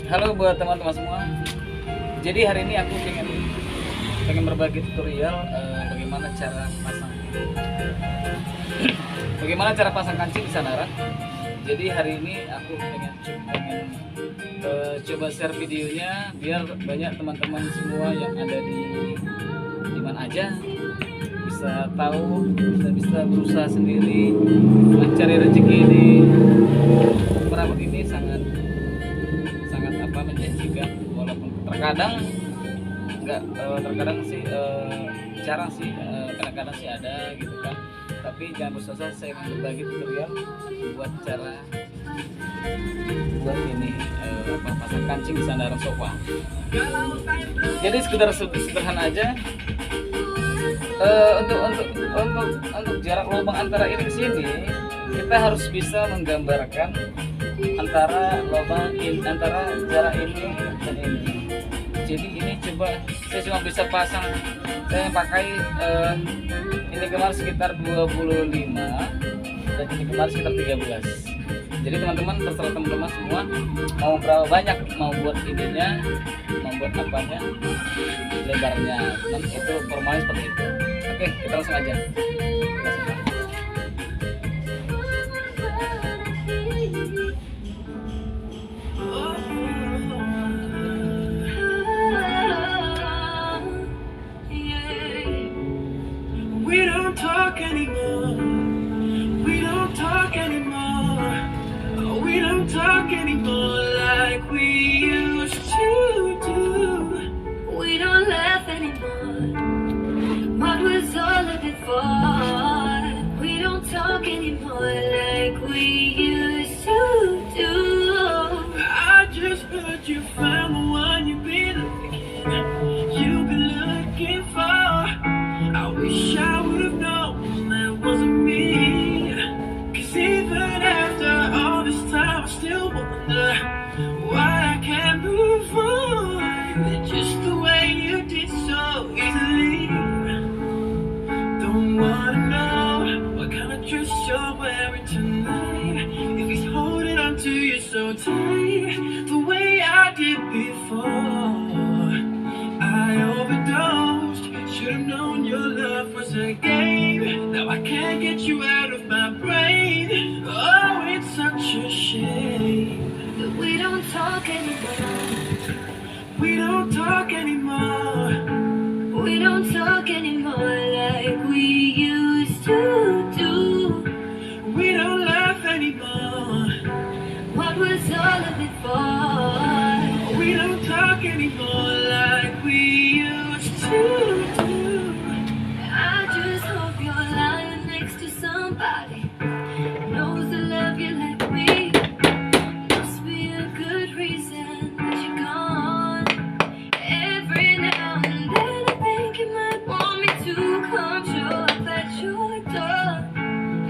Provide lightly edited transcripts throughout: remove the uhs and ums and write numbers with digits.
Halo buat teman-teman semua. Jadi hari ini aku pengen berbagi tutorial bagaimana cara pasang kancing sandaran. Jadi hari ini aku pengen coba share videonya biar banyak teman-teman semua yang ada di mana aja bisa tahu, bisa berusaha sendiri mencari rezeki di perabot ini sangat menjanjikan, walaupun terkadang jarang sih, kadang-kadang sih ada gitu kan. Tapi jangan bersusah, saya akan berbagi tutorial buat ini pasang kancing sandaran sofa. Jadi sekedar sederhana aja. Untuk jarak lubang antara ini ke sini, kita harus bisa menggambarkan antara jarak ini dan ini. Jadi ini saya cuma bisa pasang, saya pakai ini kemarin sekitar 25 dan ini kemarin sekitar 13. Jadi teman-teman, terserah teman-teman semua mau berapa banyak, mau buat ininya, mau buat apanya, lebarnya, dan itu formalnya seperti itu. Oke, kita langsung aja. We don't talk anymore. We don't talk anymore. Oh, we don't talk anymore like we used to do. We don't laugh anymore. What was all of it for? We don't talk anymore like we used to do. I just heard you found the one you've been looking for. I wish I would have known that wasn't me. 'Cause even after all this time I still wonder why I can't move on just the way you did so easily. Don't wanna know what kind of dress you're wearing tonight, if he's holding on to you so tight the way I did before. I overdosed, should've known your love was a game. Now I can't get you out of my brain. Oh, it's such a shame That we don't talk anymore. we don't talk anymore. We don't talk anymore like we used to do. We don't laugh anymore. What was all of it for? We don't talk anymore like we used to do. I just hope you're lying next to somebody who knows to love you like me. Must be a good reason that you're gone. Every now and then I think you might want me to come show up at your door.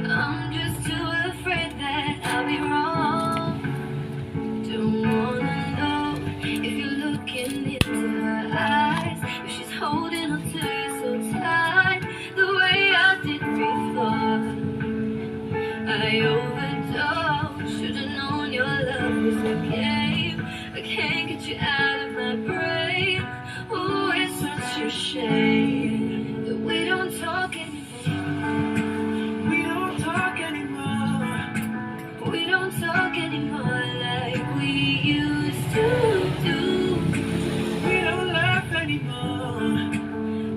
I'm just too afraid that I'll be wrong. Don't wanna know if you're looking into her eyes, if she's holding on to you so tight the way I did before. I overdosed, should've known your love was a game. I can't get you out of my brain. Oh, it's such a shame that we don't talk anymore. We don't talk anymore. We don't talk anymore like we used to do. We don't laugh anymore.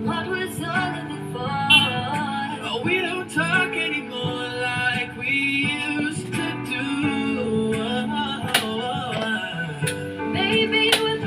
What was all of it for? Oh, we don't talk anymore like we used to do. Maybe you were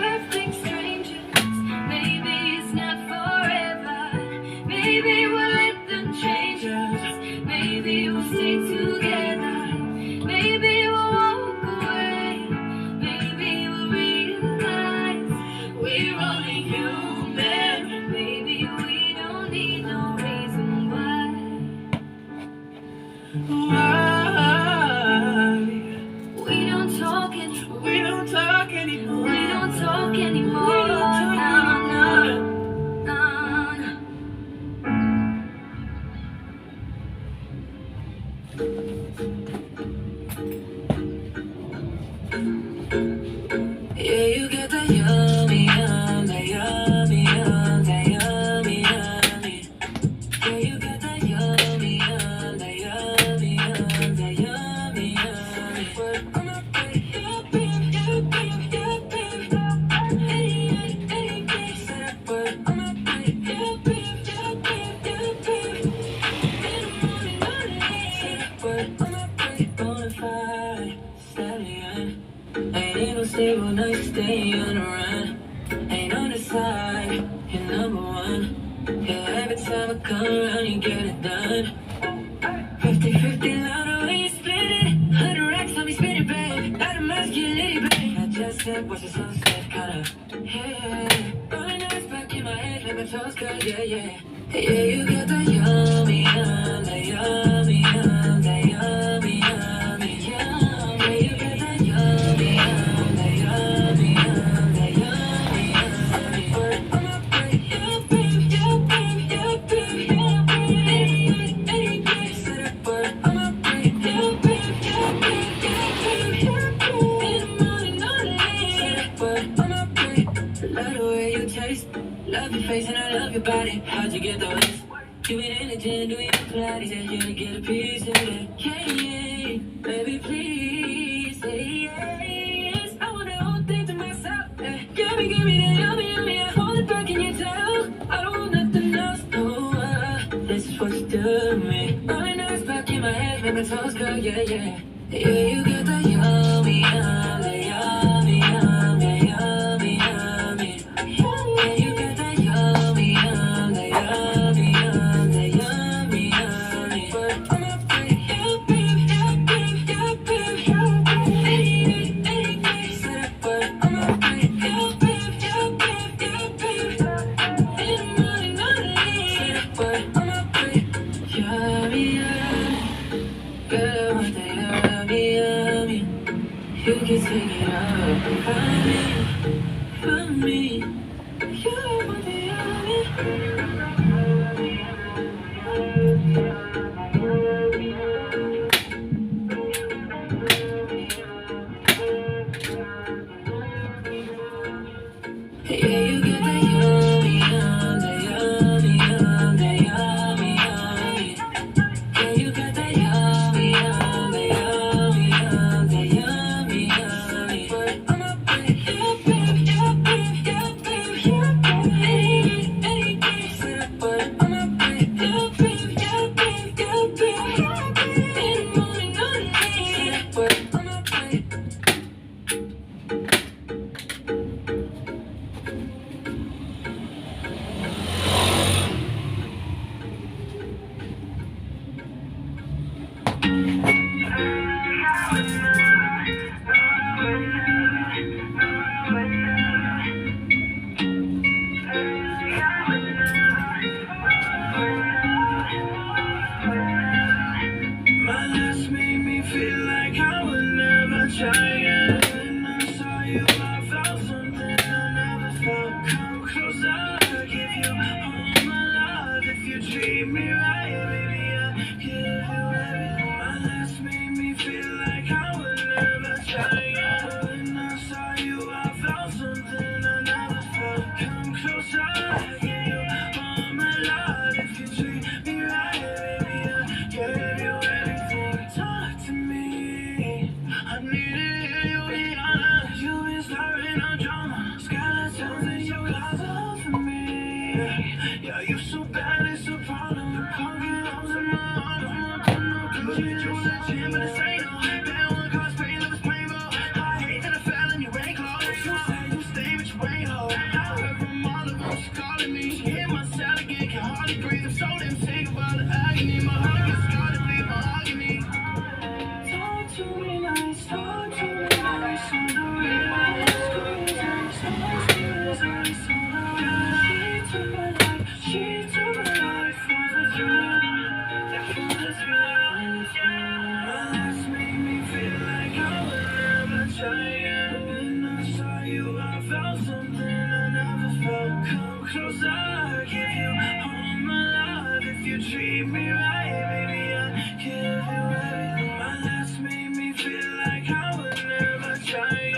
Yeah, you got that yummy, yum, that yummy, yum, that yummy, yummy. Yeah, you got that yummy, yum, that yummy, yum, that yummy, yummy. But I'm not ready. Yup, yup, yup, yup, yup, yup. Hey, hey, hey, set up, but I'm not ready. Yup, yup, yup, yup, yup, yup. In the morning, set up, but I'm not ready. Bonafide stallion. Ain't no stable, nice stay on the run. Ain't on the side, you're number one. Yeah, every time I come around, you get it done. 50-50 louder when you split it. 100 racks on me, spin it, babe. Out of my skin, lady, babe. I just said, watch the sunset, kinda. Hey, rolling eyes back in my head, let my toes curl, yeah, yeah. Yeah, you got that yummy, yum, that yummy, yum, that yummy, yummy, yum. Yeah, you got that yummy, yum, that yummy, yum, that yummy, yummy. But I'm not ready. Yup, yup, yup, yup, yup, yup. Any set up, but I'm not ready. Yup, yup, yup, yup, yup, yup. In the morning, all day. Set up, but I'm not ready. Love the way you taste. Love your face and I love your body. How'd you get those? You been in the gym, doing your Pilates, and you to get a piece of it. Yeah, yeah, baby, please say yes. I want the whole thing to myself. Give me that yummy, yummy. I hold it back in your tail. I don't want nothing else. No, this is what you do to me. Rolling eyes back in my head, make my toes go, yeah, yeah. Yeah, you got that yummy, yum, that yummy, yum, that yummy, yummy. Yeah, you got that yummy, yum, that yummy, yum, that yummy, yummy. But I'm not ready. Yup, yup, yup, yup, yup, yup. Any set up, but I'm not ready. Yup, yup, yup, yup, yup, yup. In the morning, all day. Set up, but I'm not ready. Yummy, yummy. Girl, I want that yummy, yummy. You can take it up from me. You want the yummy. Yeah, you got that yummy, yum, that yummy, yum, that yummy, yummy. Yeah, you got that yummy, yum, that yummy, yum, that yummy, yummy. But I'm not ready. Yup, yup, yup, yup, yup, yup, yup. Any set up, but I'm not ready. Yup, yup, yup, yup, yup, yup. In the morning, all day. Set up, but I'm not ready. My last made me feel like I would never try again. When I saw you, I felt something I never felt. Come closer, I'll give you all my love. If you treat me right, baby, I'll give you everything. My last made me feel like I would never try again. When I saw you, I felt something I never felt. Come closer, I'll give you all my love. If you treat me right, baby, I'll give you everything. Talk to me. I need to hear you be honest. You've been starting a drama. Skeletons in your closet for me. Yeah, you so bad, it's a problem. You can't get holes in my heart. I'm not gonna do it. You the gym, but it's ain't no. That one cost pain, that was painful. I hate that I fell in your rain clothes. You say you stay, but you ain't hoe. I heard from all of them, she calling me. She hit my cell again, can hardly breathe. I'm so damn sick about the agony. My heart gets scarred, bleed mahogany. Talk to me nice, talk to me nice. On the real, squeeze ice, squeeze ice on the real. She took my life, she took my life for the thrill, for the thrill. My last made me feel like I would never try again. When I saw you, I felt something I never felt. Come closer, I'll give you all my love. If you treat me right, baby, I'll give you everything. My last made me feel like I would never try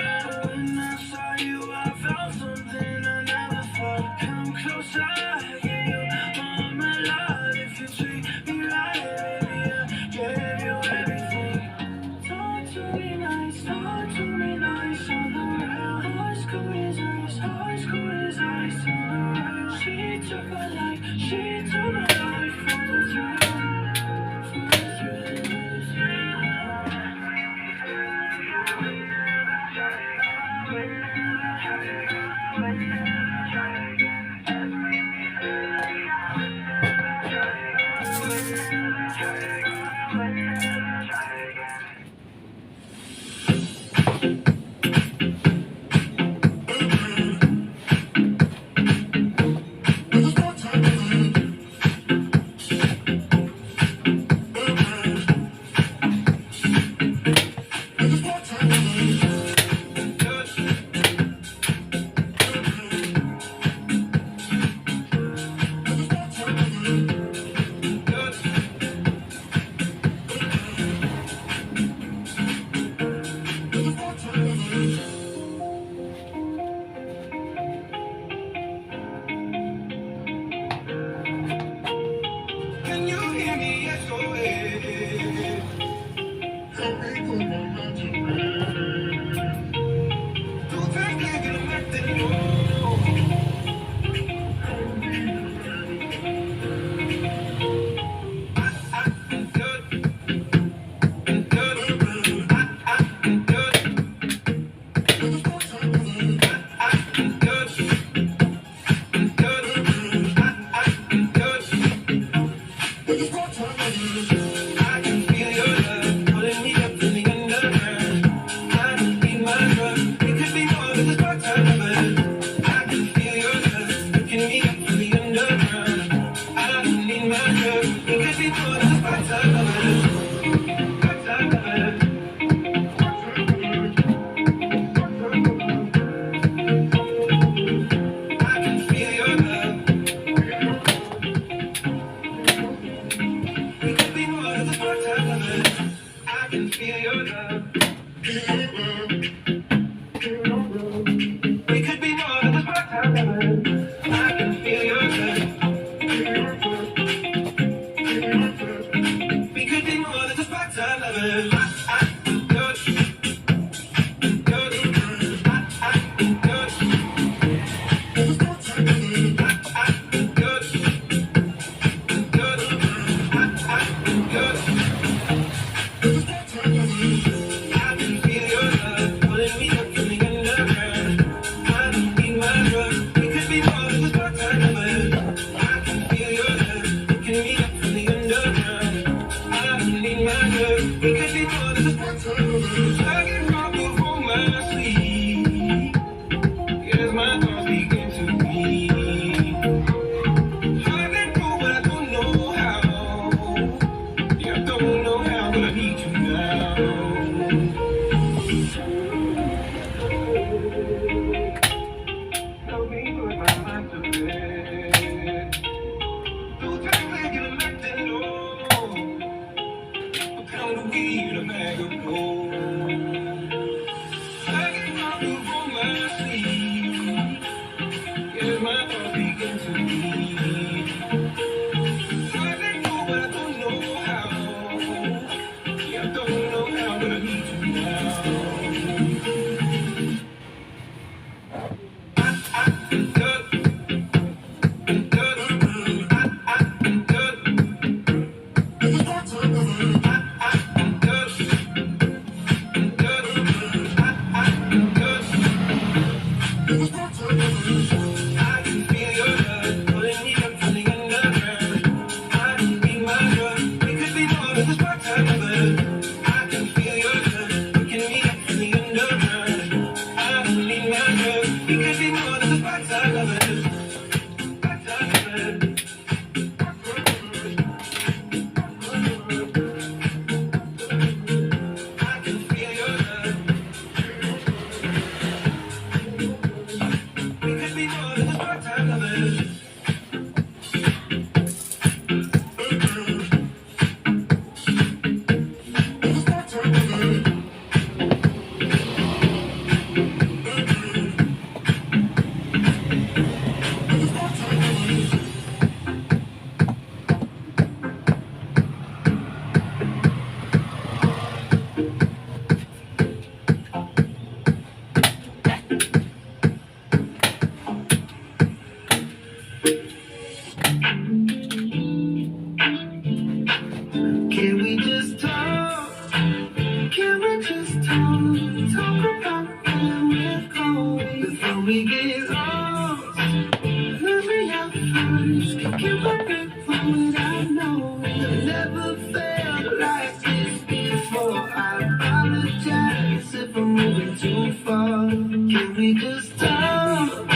far. Can we just talk?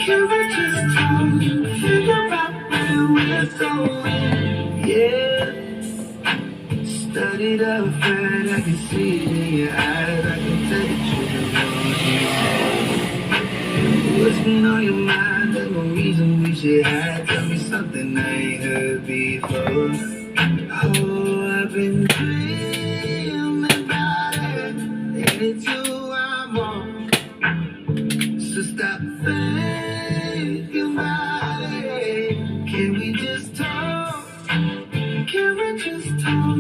Can we just talk? Figure out where we're going. Yeah. Studied up, friend, I can see it in your eyes. I can tell that you know what's been on your mind. There's no reason we should hide. Tell me something I ain't heard before. Oh, I've been dreaming about it, and it's you I'm on. So stop thinking about it. Can we just talk? Can we just talk?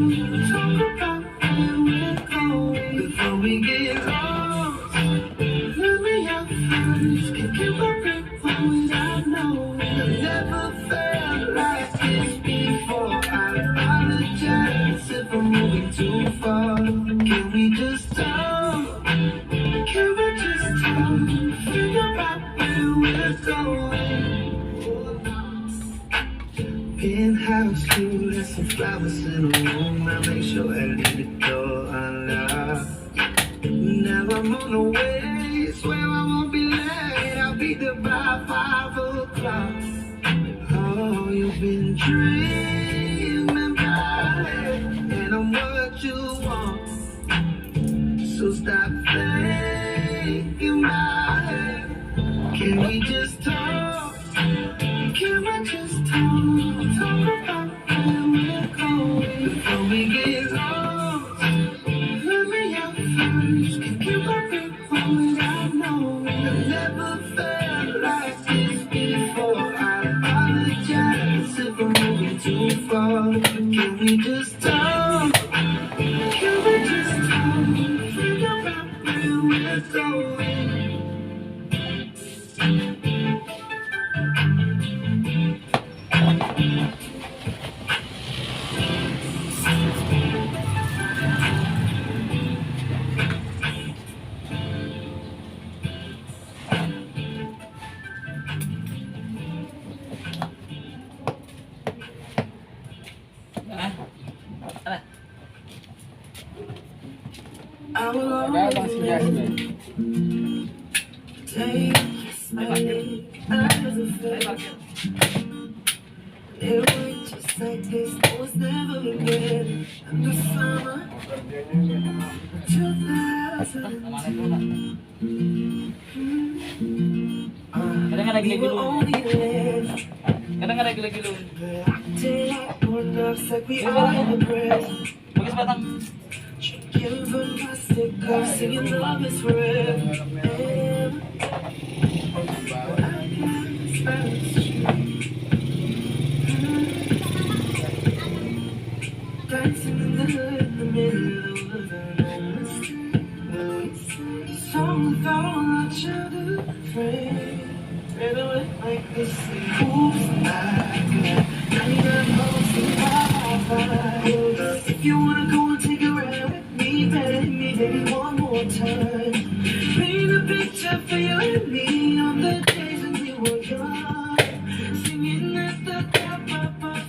Talk about where we're going before we get lost. Let me out first. Can keep a break without knowing. I've never felt like this before. I apologize if I'm moving too far. Can we just talk? Can we just talk? Figure out where we're going. Penthouse view, there's some flowers in the room. I make sure I leave the door unlocked. Now I'm on the way, swear I won't be late. I'll be there by 5 o'clock. Oh, you've been dreaming about it, and I'm what you want. So stop thinking about it. Can we just talk? Can we just talk? Talk about where we're going before we get lost. Let me out first. Can keep a break without knowing. I've never felt like this before. I apologize if I'm moving too far. Can we just talk? Can we just talk? Figure out where we're going. I will always remember days as a fail. It was just like this, I was never again. In the summer of 2000. We were only 11. Kadang-kadang gila-gila. Daylight going up, like we are in the present. Bagus batang. Give her my sticker, singing love is forever. Dancing in the hood in the middle of the night. Song with all our childhood friends. Ran away like this. Oops, I need a house in my. If you wanna go and take a ride with me, better hit me, baby, one more time. Paint a picture for you and me on the days when we were young, singing at the top of our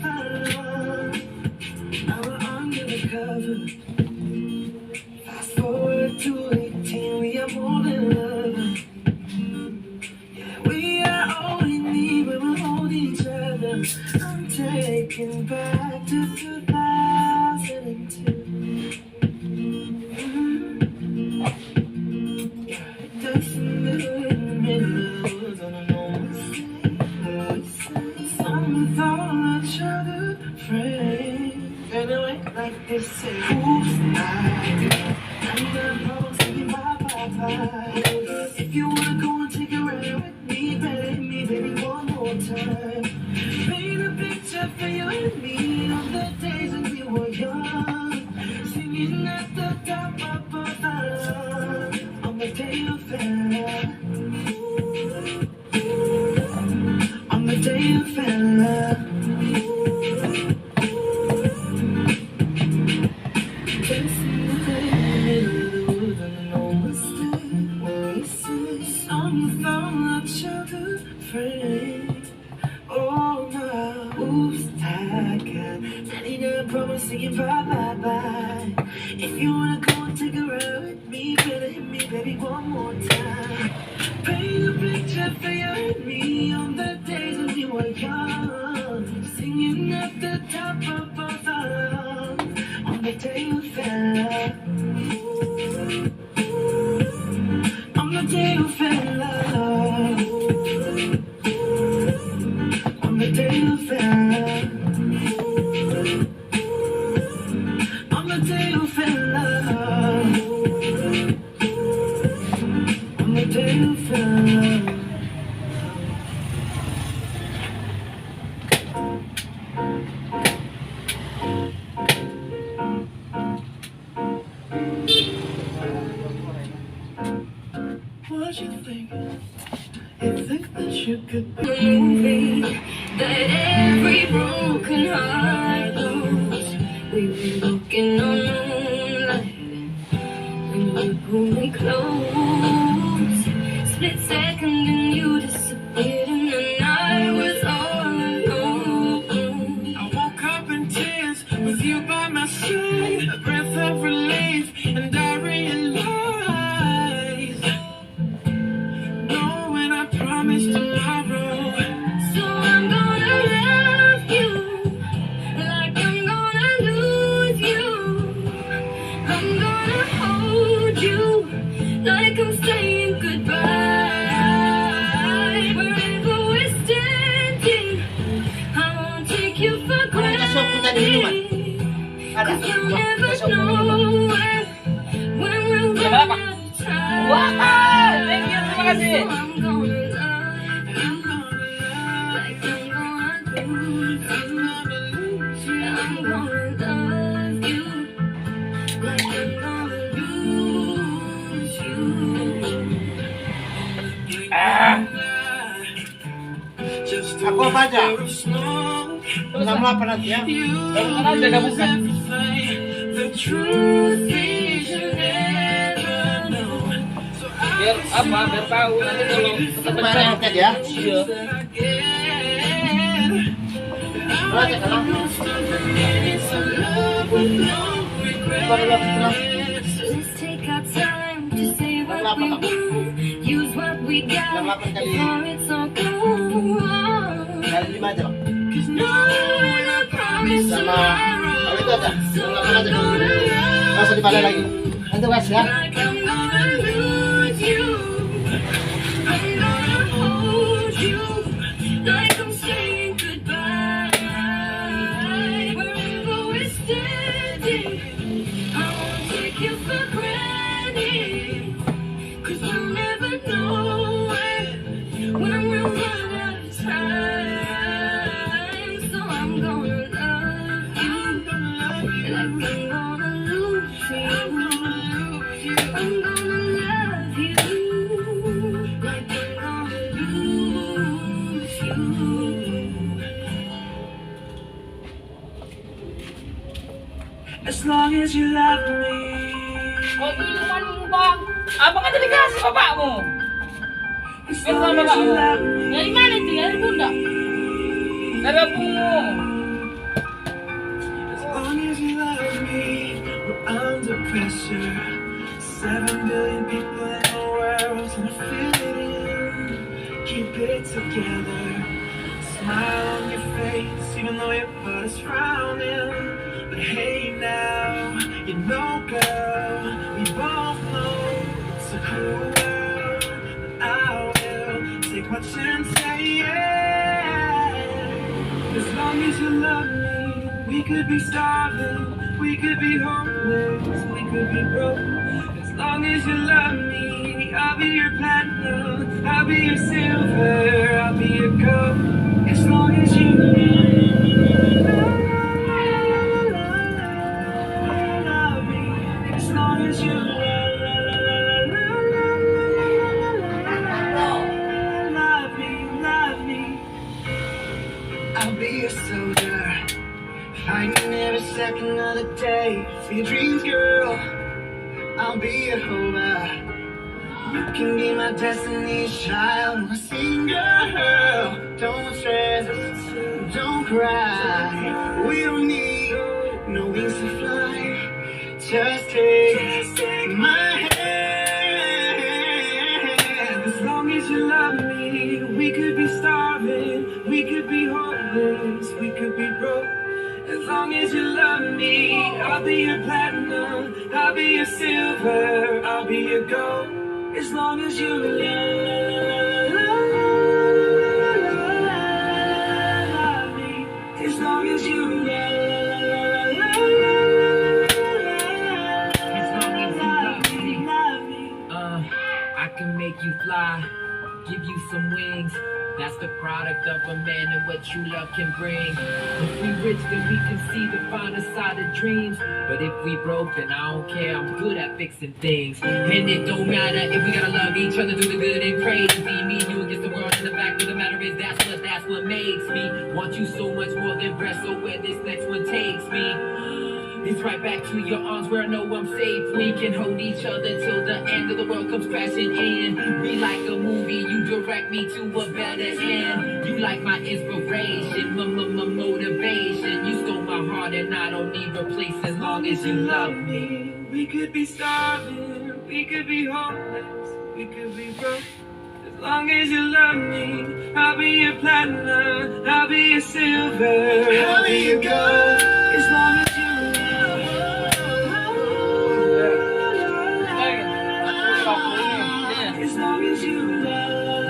lungs. Now we're under the cover. Fast forward to 18, we are more than lovers. Yeah, we are all we need when we hold each other. I'm taken back to 2002. Dancing in the middle, don't know what to say. Song with all our childhood friends. Ran away like this, say, oops, I need a home singing bye. If you wanna go and take a ride with me, better hit me, baby, one more time. Paint a picture for you and me on the days when we were young, singing at the top of our lungs. On the day you fell, on the day you fell. Oh no, oops, I need a promise singing bye bye bye. If you wanna go and take a ride with me, better hit me, baby, one more more time. Paint a picture for you and me on the days when we were young, singing at the top of our lungs on the day we fell in love. On the day we fell in love. On the day we fell in love. On the day we fell in love. On the day we fell in love. What you think? You think that you could be movie that every broken heart knows. We were walking on moonlight when you pulled me close. Split second and you disappeared and the night was all alone. I woke up in tears with you by my side, a breath of relief, and I realized, knowing I promised tomorrow. So I'm gonna love you like I'm gonna lose you. I'm gonna hold you like I'm saying goodbye. Wherever we're standing, I won't take you for granted. 'Cause you'll never know when we'll run out of time. Wah, thank you, terima kasih. So I'm gonna love you like I'm gonna lose you. I'm gonna love you like I'm gonna lose you. Just Aku apa aja? of smoke. Nama apa nanti ya? Mana aja gabungkan. The truth is you never know. So Biar apa? Biar tahu nanti kalau Kemarin roket ya? Iya. Roket kalau baru lagi pulang. So let's take our time to say what we want, use what we got before it's all gone. Kali 5 aja bang. Cause knowing I promise Sama kalau itu aja. so Kalau I'm aja. gonna Nggak usah dibalik lagi. Nanti guys ya. like I'm gonna lose you. I'm gonna hold you like I'm saying goodbye. Wherever we're standing, I won't take you for granted. 'Cause we'll never know when we'll run out of time. So I'm gonna love you like I'm gonna lose you. I'm gonna love you like I'm gonna lose you. as long as you love me. Oh, itu minumanmu, Bang. Abang kan tadi kasih bapakmu. As Minta long as you bapakmu. love me. Dari mana itu? Dari bunda. Dari abangmu. As long as you love me, we're under pressure. 7 billion people in the world trying to fit in. Keep it together. Smile on your face, even though your butt is frowning. But hey now, you know, girl, we both know it's a cruel world. But I will take my chance, say yeah. As long as you love me, we could be starving, we could be homeless, we could be broke. As long as you love me, I'll be your platinum, I'll be your silver, I'll be your gold. As long as you love me, as long as you love me, I'll be your soldier, fighting every second of the day for your dreams, girl. I'll be your homer. You can be my destiny's child, my single girl. Don't stress, don't cry. We don't need no wings to fly. Just take my hand. as you love me, we could be starving, we could be homeless, we could be broke. As long as you love me, I'll be your platinum, I'll be your silver, I'll be your gold. As long as you love me, as long as you love me. I can make you fly, give you some wings. That's the product of a man and what true love can bring. If we rich, then we can see the finer side of dreams. But if we broke, then I don't care, I'm good at fixing things. And it don't matter if we gotta love each other, do the good and crazy. Me, you against the world, and the fact of the matter is that's what makes me want you so much more than breath. So where this next one takes me, it's right back to your arms where I know I'm safe. We can hold each other till the end of the world comes crashing in. Be like a movie, you direct me to a better end. You like my inspiration, motivation. You stole my heart and I don't need replace. As long as you love me, we could be starving, we could be homeless, we could be broke. As long as you love me, I'll be your platinum, I'll be your silver, I'll be your gold. As long as you as long as you love,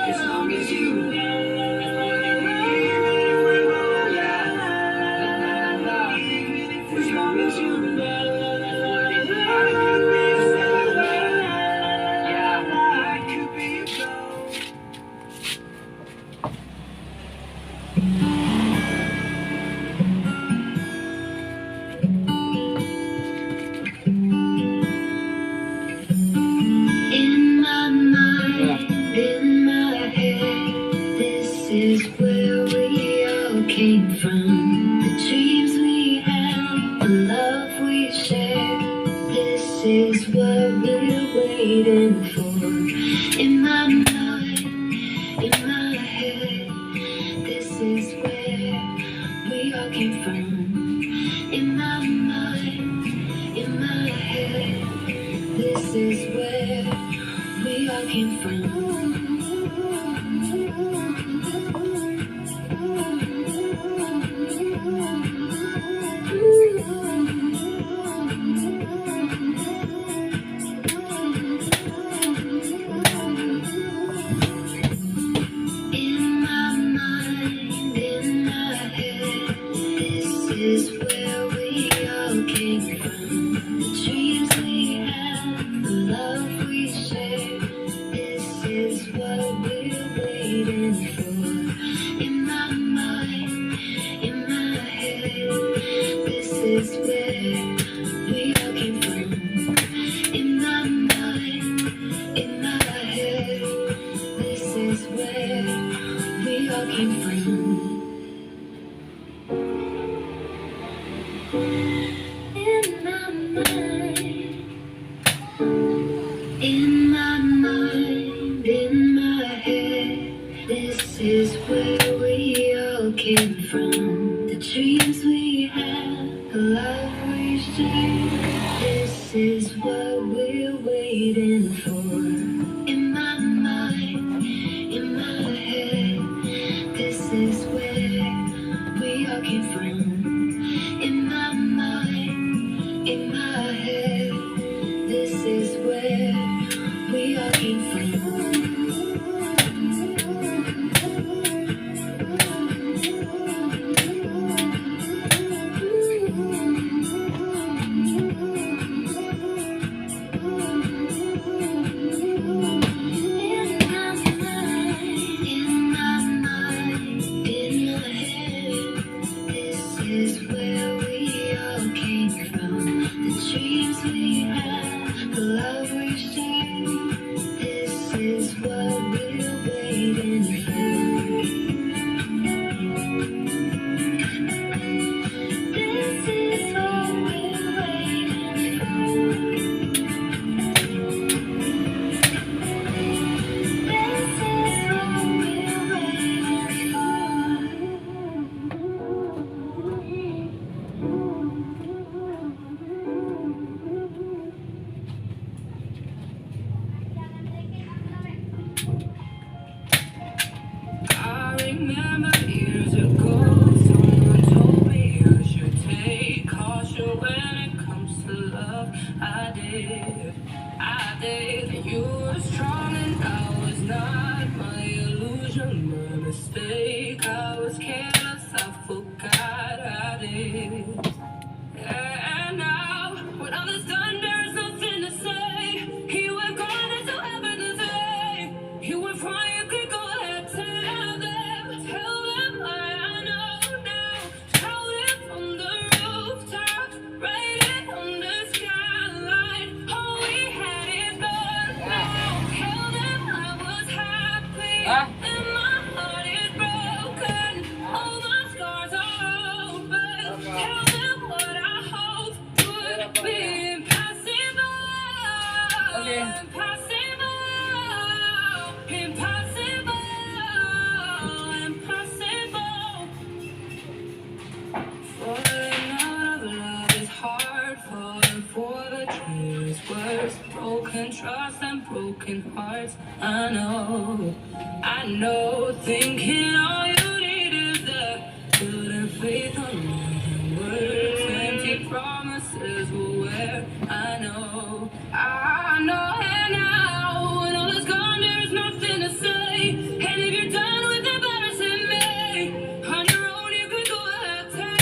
as long as you came from, the dreams we had, the love we shared. This is what we're waiting for. In my mind, in my head, this is where we all came from. In my mind, in my head, this is where we all came from. Dreams we had, the love we shared. This I remember years ago, someone told me I should take caution when it comes to love. I did. You were strong and I was not. My illusion, my mistake. I was careless, I forgot I did. And now, when all is done, there's nothing to say. You have gone, there's no heaven to say. You were fine, you could go ahead, tell them what I know now. Shout it from the rooftop, write it on the skyline. Oh, we had it done now. Tell them I was happy, and my heart is broken. All my scars are open. Tell them what I hope would be impossible. Impossible. Impossible. Impossible. Falling out of love is hard. Falling for the truth is worse. Broken trust and broken hearts. I know. Thinking all you need is that good and faith on living words. Empty promises will wear. I know. And now when all is gone, there's nothing to say. And if you're done with embarrassing me, on your own you could go ahead, tell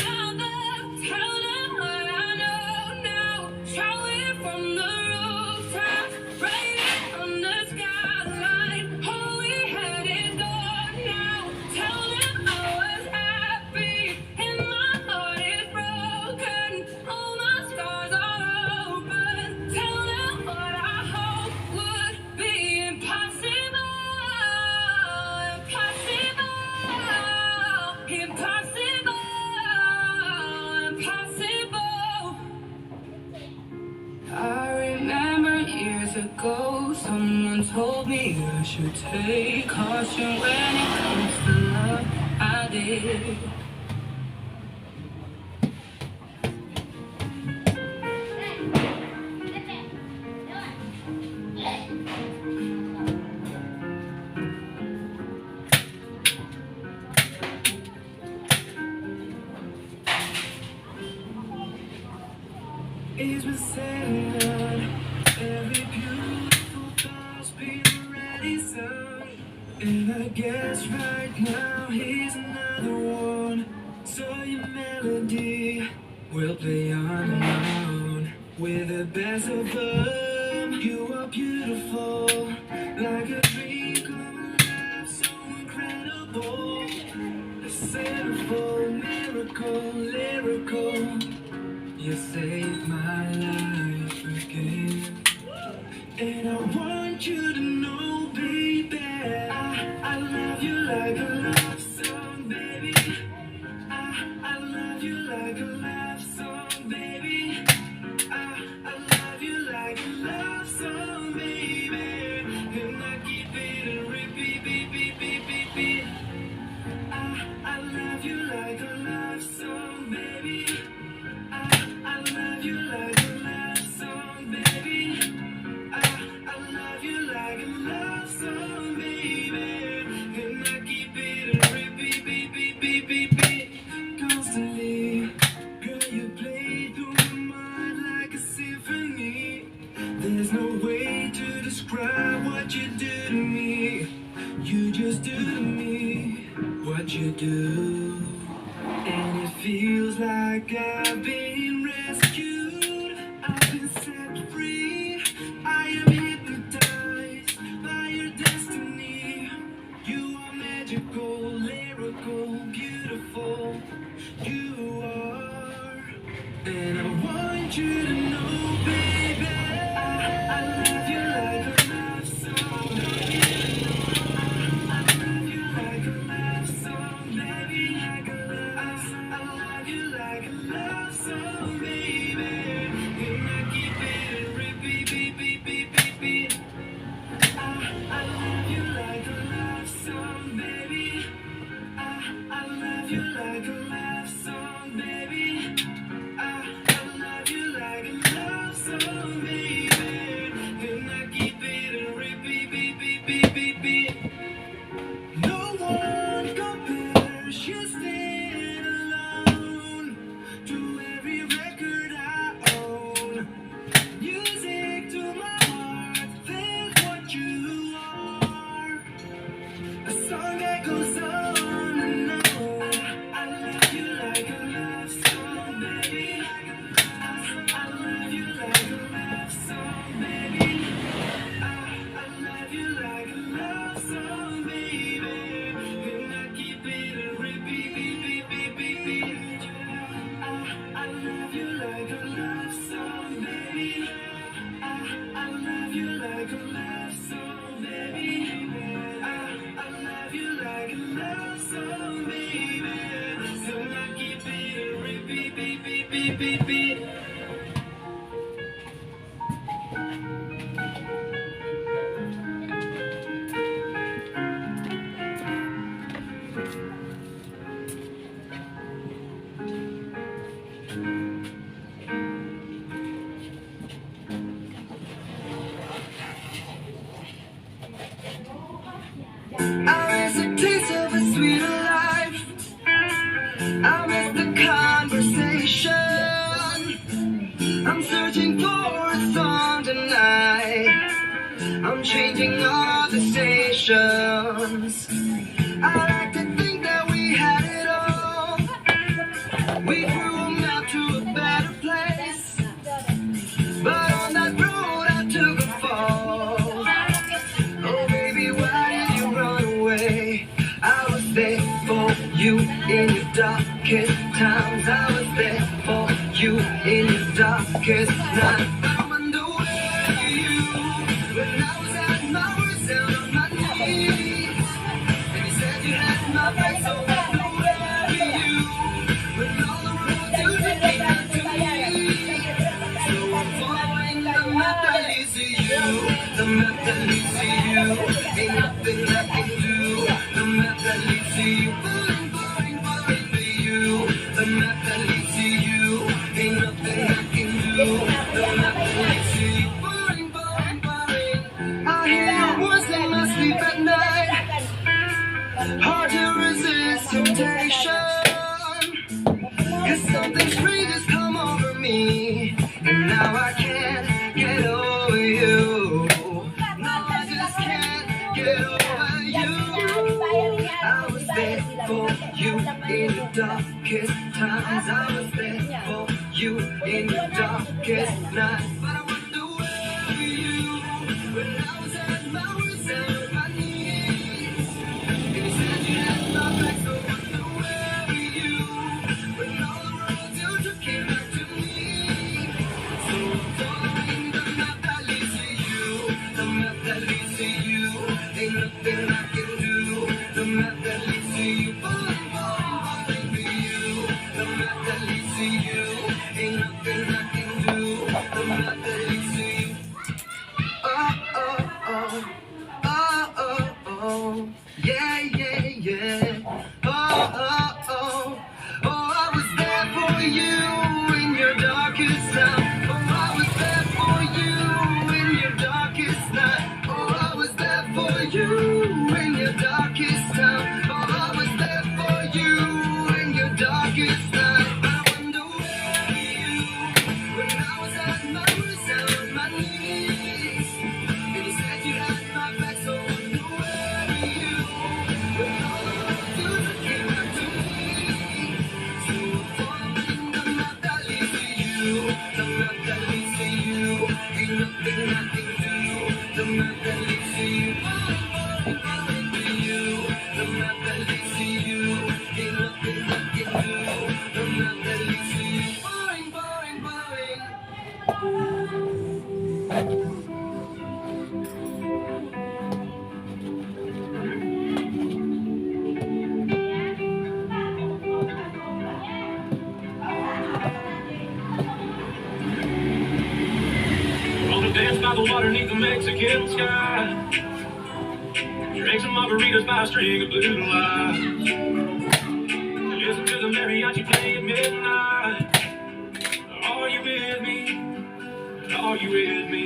them what I know now. Shout it from the rooftop, write it on the skyline. Oh, we had it done now. Tell them I was happy, and my heart is broken. All my scars are open. Tell them what I hope would be impossible. Impossible. Impossible. I remember years ago, someone told me I should take caution when it comes to love. I did. It's been said and done. Every beautiful thought's been already sung. And I guess right now here's another one. So your melody will play on and on. With the best of them, you are beautiful, like a dream come alive, so incredible. A centerfold miracle, lyrical. You saved my life again. And I want you to know, baby, I love you like a love song, baby. I love you like a love song, baby. I love you like a love song, baby. And I keep it a repeat, beep, beep, beep, beep, beep. I love you like a love song, baby. I love you like a love song, baby. I love you like a love song, baby. And I keep it a repeat, beep, beep, beep, beep, beep. Constantly, girl, you play through my mind like a symphony. There's no way to describe what you do to me. You just do to me what you do. And it feels like I've been rescued. I've been set free. I am hypnotized by your destiny. You are magical, lyrical, beautiful. You are. And I want you to know, baby, I love you like a love song. I love you like a love song, baby, like a love song. I love you like a love song. beep, beep, beep. I miss a taste of a sweeter life. I miss the conversation. I'm searching for a song tonight. I'm changing all the stations. I like to think that we had it all. We grew a map to a better place. But on that road I took a fall. Oh baby, why did you run away? I was there for you in your darkest times. I was there for you in your darkest night. I wonder where were you when I was at my worst, down on my knees. And you said you had my back, so I wonder where were you when all the roads you took came back to me. So I'm following the map that leads to you, the map that leads to you. Ain't nothing I can do. The map that leads to you, falling, falling, falling to you. The map that leads to you, ain't nothing I can do. The map that leads to you, falling, falling, falling. I hear your voice in my sleep at night. Hard to resist temptation. 'Cause something strange has come over me, and now I can't get over you. No, I just can't get over you. I was there for you in your darkest times. I was there for you in your darkest night. But I wonder where were you when I was at my worst, down on my knees. And you said you had my back, so I wonder where were you when all the roads you took came back to me. So I'm following the map that leads to you, the map that leads to you. Ain't nothing I can do. The map that leads to you, falling, falling, falling to you. The map that leads to you, ain't nothing I can do. The map that leads to you. Oh, oh, oh, oh, oh, oh, yeah, yeah, yeah. Oh, oh, oh, oh, I was there for you in your darkest time. Oh, I was there for you in your darkest night. Oh, I was there for you in your darkest time. Oh, I was there for you in your darkest night. I wonder where were you when I was at my worst, down on my knees. And you said you had my back, so I wonder where were you when all the roads you took came back to me. So I'm following the map that leads to you, the map that leads to you. Ain't nothing I can do. The map that leads to you, falling, falling, falling to you. The map that leads to you, ain't nothing I can do. The map that leads to you, falling, falling, falling. We're gonna dance by the water beneath the Mexican sky. Drink some margaritas by a string of blue lights. Listen to the mariachi play at midnight. Are you with me? Are you with me?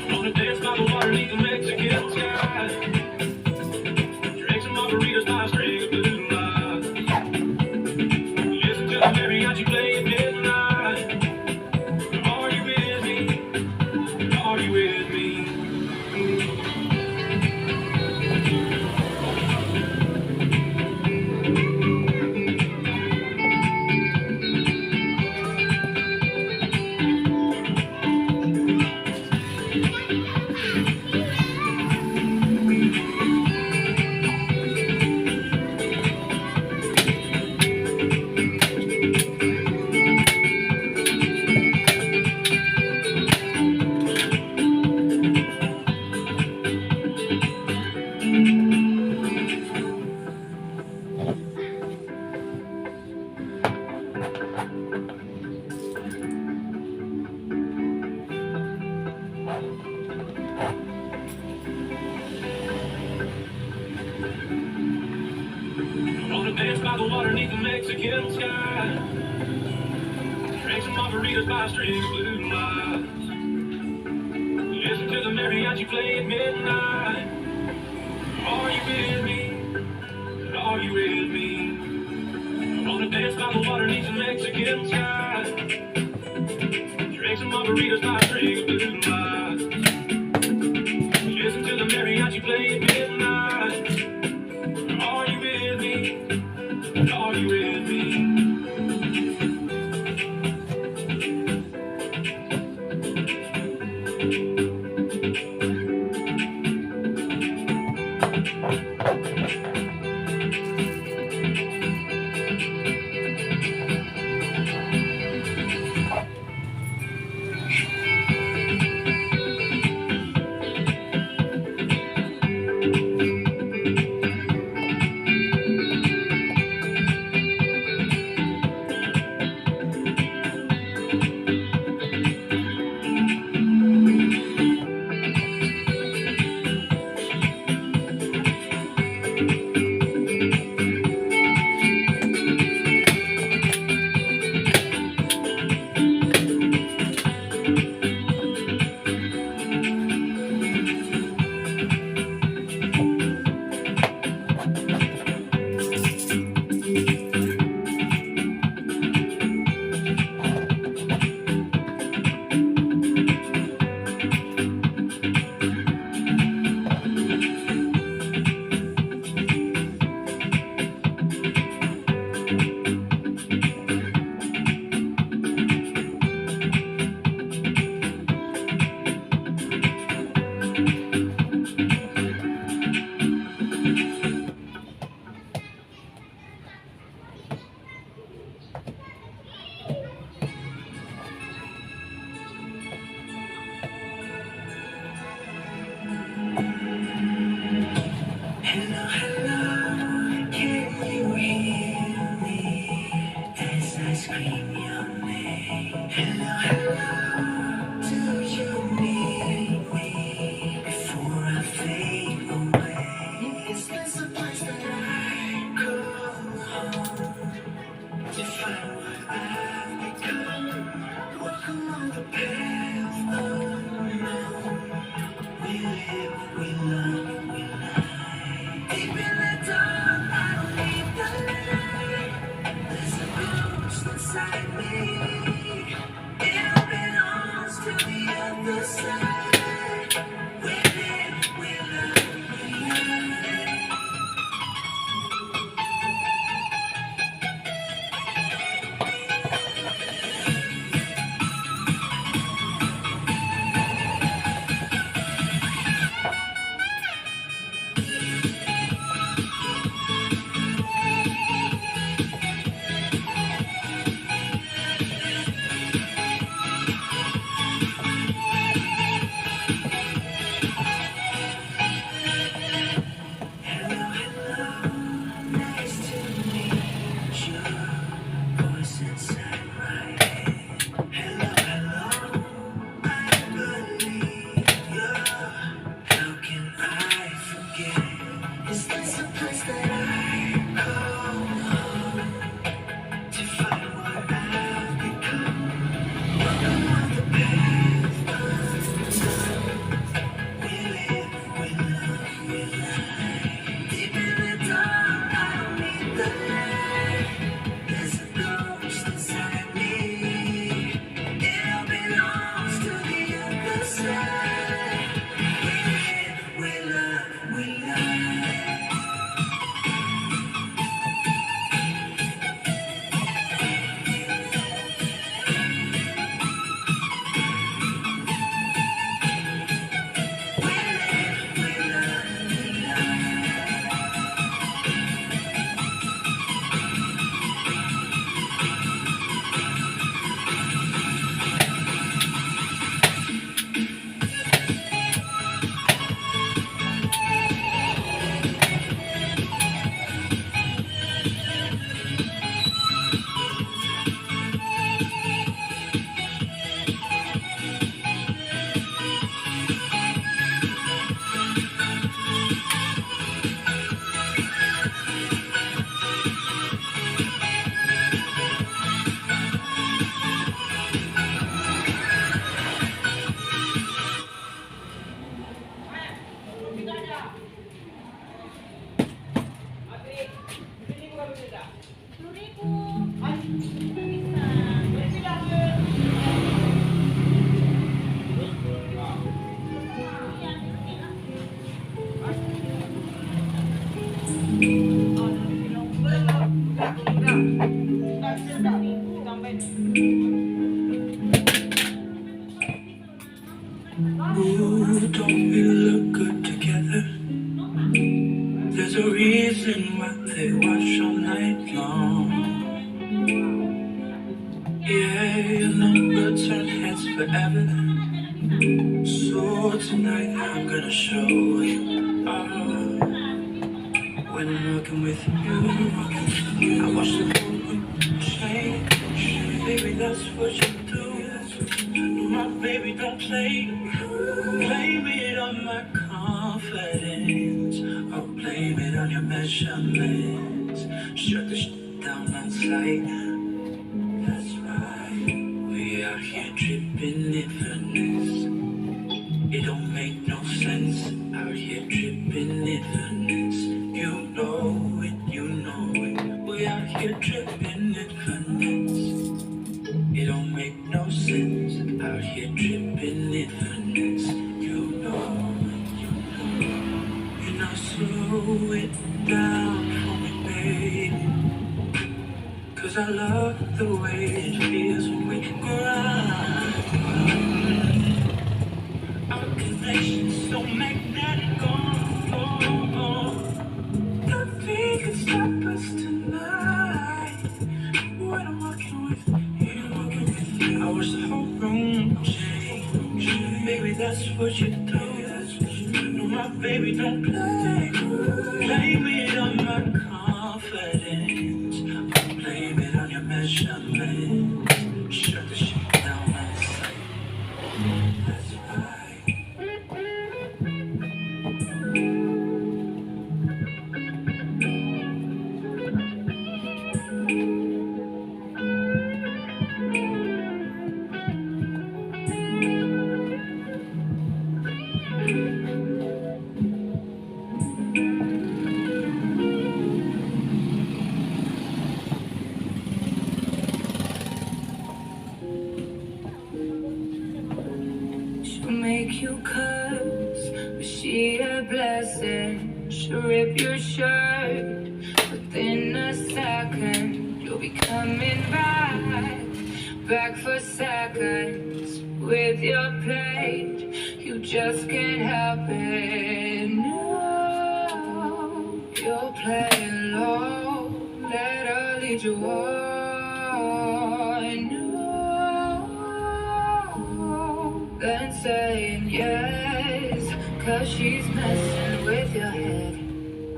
Gonna dance by the water beneath the Mexican sky. Drink some margaritas by a string of blue lights. Listen to the mariachi play at midnight. Are you Mexican sky. Drink some margaritas by a string of blue lights. Listen to the mariachi play at midnight. Are you with me? Are you with me? I wanna dance by the water, need some Mexican sky. Drink some margaritas by a string of blue lights. Listen to the mariachi play at midnight. Are you with me? Are you with me? they watch all night long. Yeah, your number turn heads forever. So tonight I'm gonna show you. When I'm working with you, I watch the whole room change. Baby, that's what you do. No, my baby, don't play. Blame it on my confidence. Oh, blame it on your measurements. Shut the shit down on sight. That's right. We out here dripping in finesse. It don't make no sense. Out here dripping in finesse. You know it, you know it. We out here dripping in finesse. It don't make no sense. Out here dripping in finesse. You know it, you know it. And I slow it down for me, baby. 'Cause I love the way it feels when we grind. Our connection's so magnetic, nothing can stop us tonight. When I'm walking with you, I watch the whole room change. Baby, that's what you do. No, my baby, don't play. Blame it on my confidence. Blame it on your measurements. Shut the shit down on sight. That's right. She'll make you curse, but she a blessing. She'll rip your shirt within a second. You'll be coming back for seconds with your plate. You just can't help it. No, you'll play alone. Let her lead you on. No, then saying yes, 'cause she's messing with your head.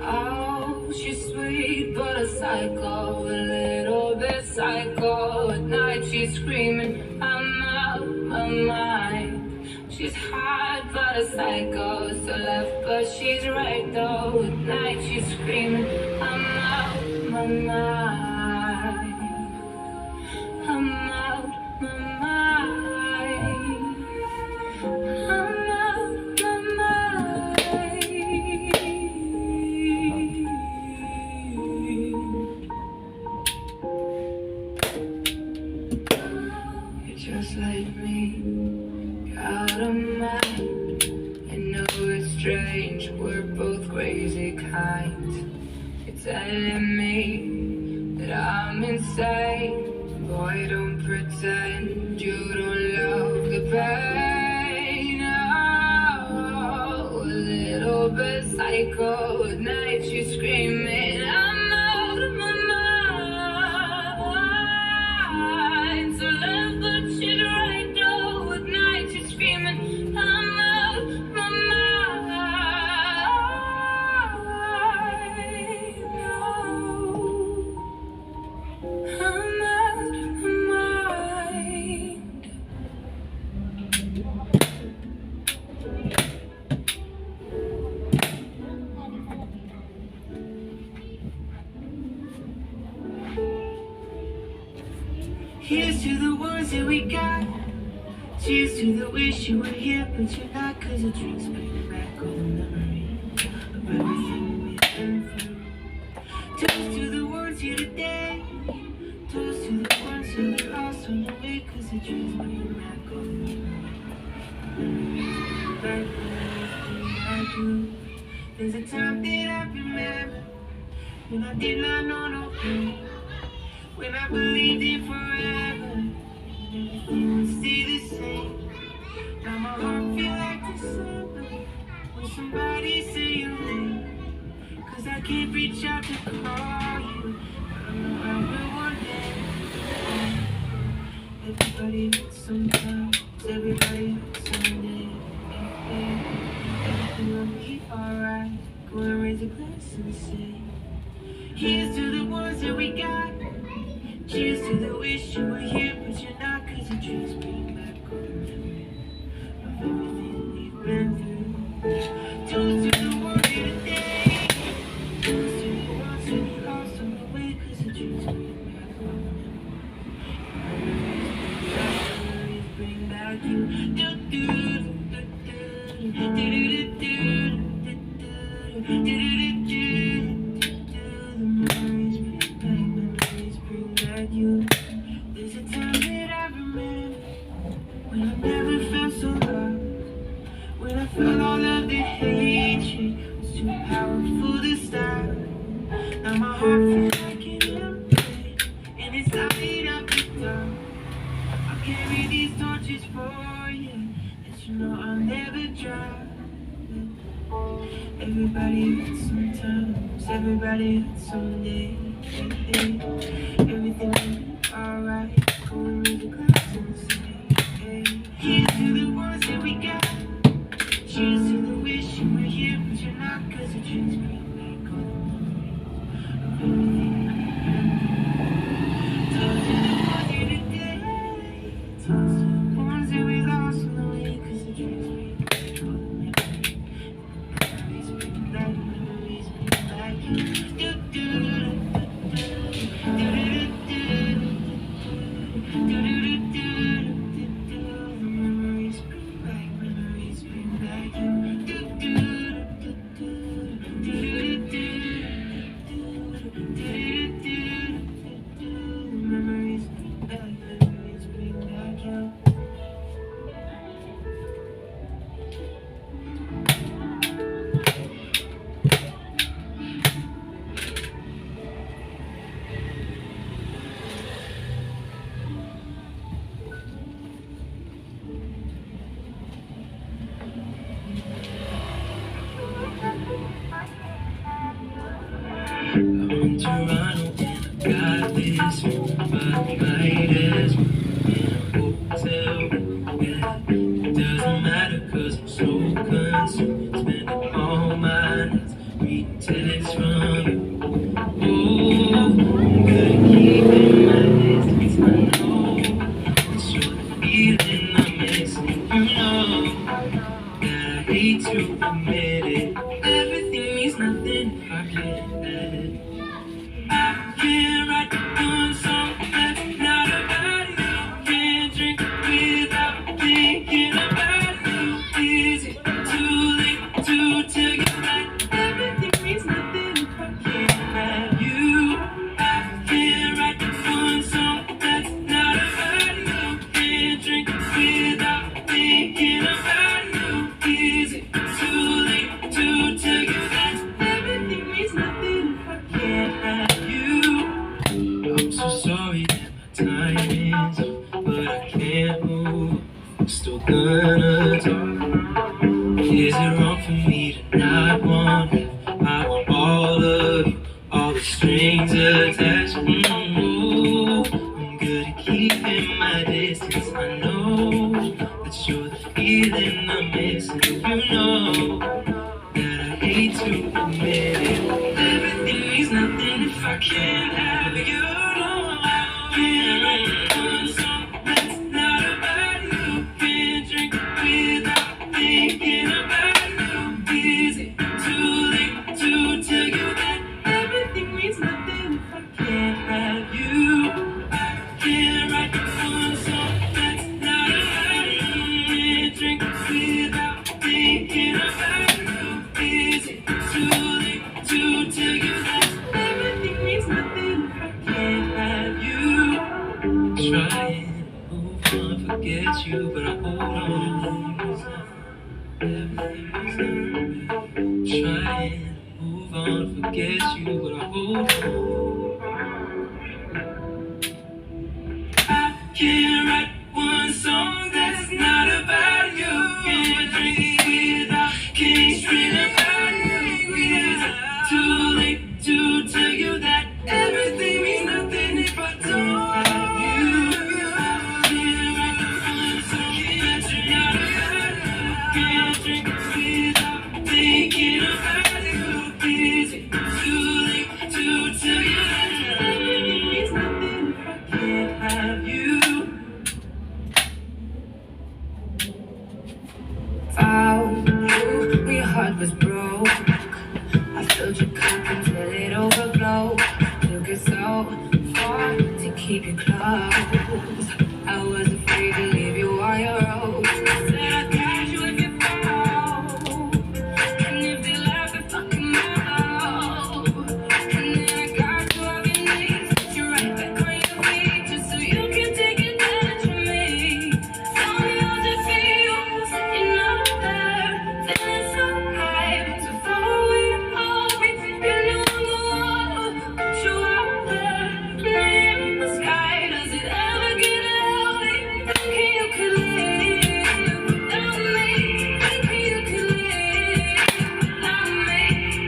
Oh, she's sweet but a psycho, a little bit psycho. At night she's screaming, I'm out my mind. She's hot but a psycho, so left but she's right though. At night she's screaming, I'm out my mind. I'm out my mind. I'm out my mind. You're just like me, you're out of mind. I know it's strange, we're both crazy kinds. You're telling me that I'm insane. Boy, don't pretend you don't love the pain. Oh, a little bit psycho. At night she's screaming, I'm out of my mind. So left but she's right though. At night she's screaming, I'm out of my mind. No. I'm out of my mind. Here's to the ones that we got. Cheers to the wish you were here, but you're not. 'Cause the drinks bring back all the memories of everything we've been through. Toast to the ones here today. Toast to the ones who are lost on the way. 'Cause the drinks bring back all the memories. Back when everything I do. There's a time that I remember when I did not know no pain. When I believed in forever, everything would stay the same. Now my heart feel like December when somebody say your name. 'Cause I can't reach out to call you. I don't know how we'll one day. Everybody hurts sometimes, everybody hurts someday. Everything will be alright. Go and raise a glass and say, here's to the ones that we got. Cheers to the wish you were here, but you're not. Cause your dreams bring back all the memories of everything we've been through. Toast to the one here today. Toast to the ones that we lost on the way. Cause your dreams bring back all the memories bring back you. Do do do do do do do do do do do. You. There's a time that I remember when I never felt so lost, when I felt all of the hatred was too powerful to stop. Now my heart feels like an empty, and it's light up the dark. I'll carry these torches for you, that you know I'll never drop. Everybody hurts sometimes, everybody hurts someday. Everything will be alright. Go and raise a glass and say, hey, here's to the ones that we got. Cheers to the wish you were here, but you're not. Cause the dreams bring back all the memories of everything. Toast to the ones here today. Toast to the ones that we lost on the way. Cause the dreams bring back all the memories. Memories bring back, memories bring back you. Do do do. I'm Toronto and I got this one, but I might as well in a hotel room. Yeah, it doesn't matter cause I'm so consumed, spending all my nights reading texts from you. Oh, I'm good at keeping my distance. I know it's your feeling I'm missing. You know that I hate to admit it. Everything means nothing if I can't have it. I can't write one song that's not about you. Can't drink without thinking about you. Is it too late to tell you that everything means nothing if I can't have you? I can't write one song that's not about you. Can't drink without thinking about you. Is it too late to tell you that everything means nothing if I can't have you? I'm so sorry that my time is up, but I can't move. I'm still gonna talk. Is it wrong for me to not want you? I want all of you, all the strings attached. Ooh, I'm good at keeping my distance. I know that you're the feeling I'm missing. You know that I hate to admit it. Everything means nothing if I can't have you. No, I can't write one song that's not about you. Can't drink without thinking about you. Is it too late to tell you that everything means nothing if I can't have you? I can't write one song that's not about you. Can't drink without thinking about you. Is it too late to tell you that everything means nothing if I can't have you? Trying to move on, forget you, but I hold on. Everything is nothing. Trying to move on, forget you, but I hold on. I can't write one song that's not about you. Can't drink without, can't dream about you. Is it too late? was broke. I filled your cup until it overflowed. Took it so far to keep you close. I was afraid to leave you on your own. Said I'd catch you if you fall. And if they laugh, they fucking know. And then I got you off your knees, put you right back on your feet, just so you can take advantage of me. Tell me how's it feel, sitting up there, feeling so high, so far away to hold me. You know I'm the one who put you out there, laying in the sky. Does it ever get lonely? Thinking you could live without me. Thinking you could live without me.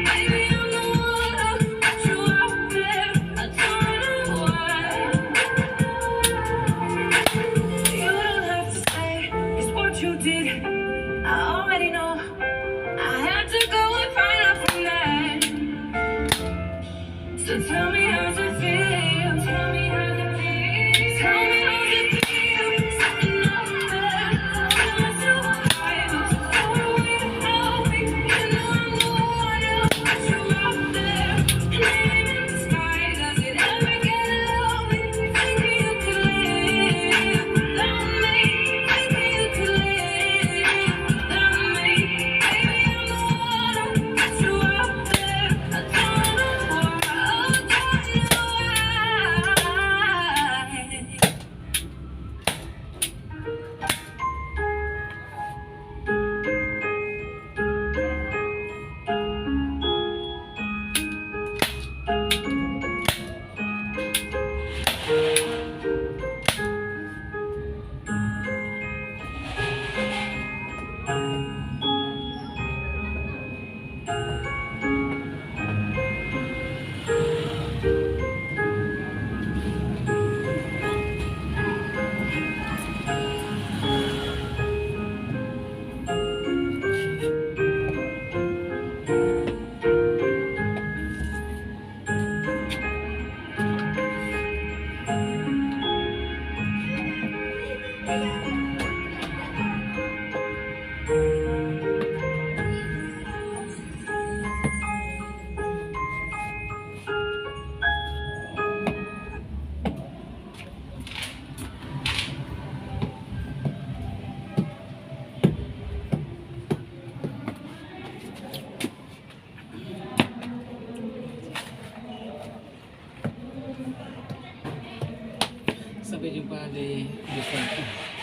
Baby, I'm the one who put you out there. I don't know why. You don't have to say it's what you did. I already know. I had to go and find out from that. So tell me how's it feel. Tell me how's it feel. Tell me how's it feel. Sitting up there, feeling so high, so far away to help me. You know I'm the one who put you out there, laying in the sky. Does it ever get lonely? Thinking you could live without me. Thinking you could live without me. Baby, I'm the one who put you out there. I don't know why. I don't know why. Sampai jumpa di video selanjutnya.